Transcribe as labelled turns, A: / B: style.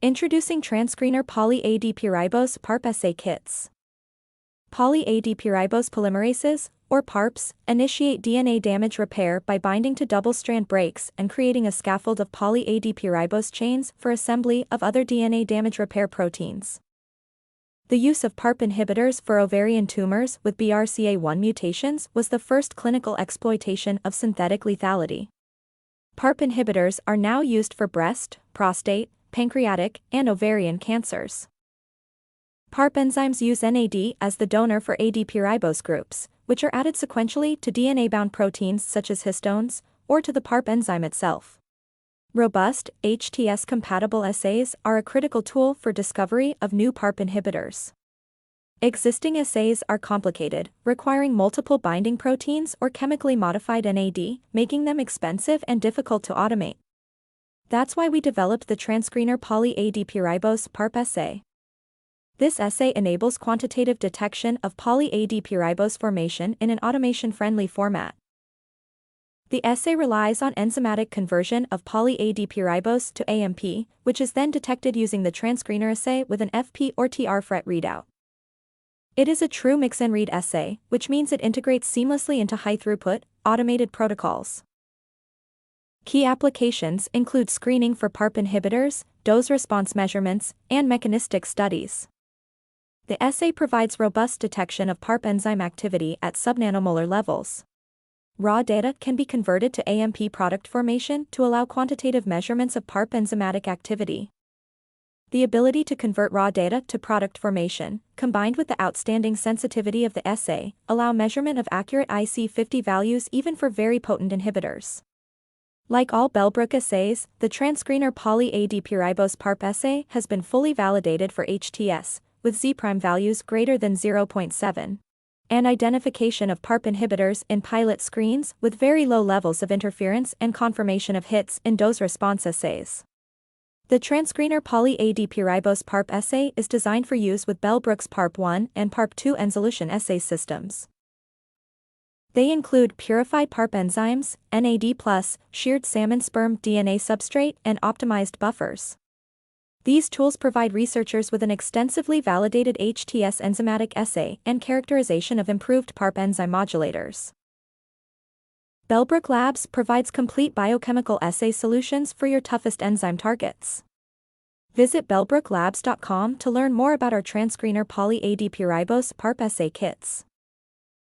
A: Introducing Transcreener Poly-ADP-ribose PARP assay kits. Poly-ADP-ribose polymerases, or PARPs, initiate DNA damage repair by binding to double-strand breaks and creating a scaffold of poly-ADP-ribose chains for assembly of other DNA damage repair proteins. The use of PARP inhibitors for ovarian tumors with BRCA1 mutations was the first clinical exploitation of synthetic lethality. PARP inhibitors are now used for breast, prostate, pancreatic, and ovarian cancers. PARP enzymes use NAD as the donor for ADP-ribose groups, which are added sequentially to DNA-bound proteins such as histones, or to the PARP enzyme itself. Robust, HTS-compatible assays are a critical tool for discovery of new PARP inhibitors. Existing assays are complicated, requiring multiple binding proteins or chemically modified NAD, making them expensive and difficult to automate. That's why we developed the Transcreener Poly-ADP-ribose PARP assay. This assay enables quantitative detection of poly-ADP-ribose formation in an automation-friendly format. The assay relies on enzymatic conversion of poly-ADP-ribose to AMP, which is then detected using the transcreener assay with an FP or TR-FRET readout. It is a true mix-and-read assay, which means it integrates seamlessly into high-throughput, automated protocols. Key applications include screening for PARP inhibitors, dose response measurements, and mechanistic studies. The assay provides robust detection of PARP enzyme activity at subnanomolar levels. Raw data can be converted to AMP product formation to allow quantitative measurements of PARP enzymatic activity. The ability to convert raw data to product formation, combined with the outstanding sensitivity of the assay, allow measurement of accurate IC50 values even for very potent inhibitors. Like all Bellbrook assays, the Transcreener Poly-ADP-ribose PARP assay has been fully validated for HTS, with Z' values greater than 0.7, and identification of PARP inhibitors in pilot screens with very low levels of interference and confirmation of hits in dose-response assays. The Transcreener Poly-ADP-ribose PARP assay is designed for use with Bellbrook's PARP1 and PARP2 ensolution assay systems. They include purified PARP enzymes, NAD+, sheared salmon sperm DNA substrate, and optimized buffers. These tools provide researchers with an extensively validated HTS enzymatic assay and characterization of improved PARP enzyme modulators. Bellbrook Labs provides complete biochemical assay solutions for your toughest enzyme targets. Visit bellbrooklabs.com to learn more about our Transcreener Poly-ADP-ribose PARP assay kits.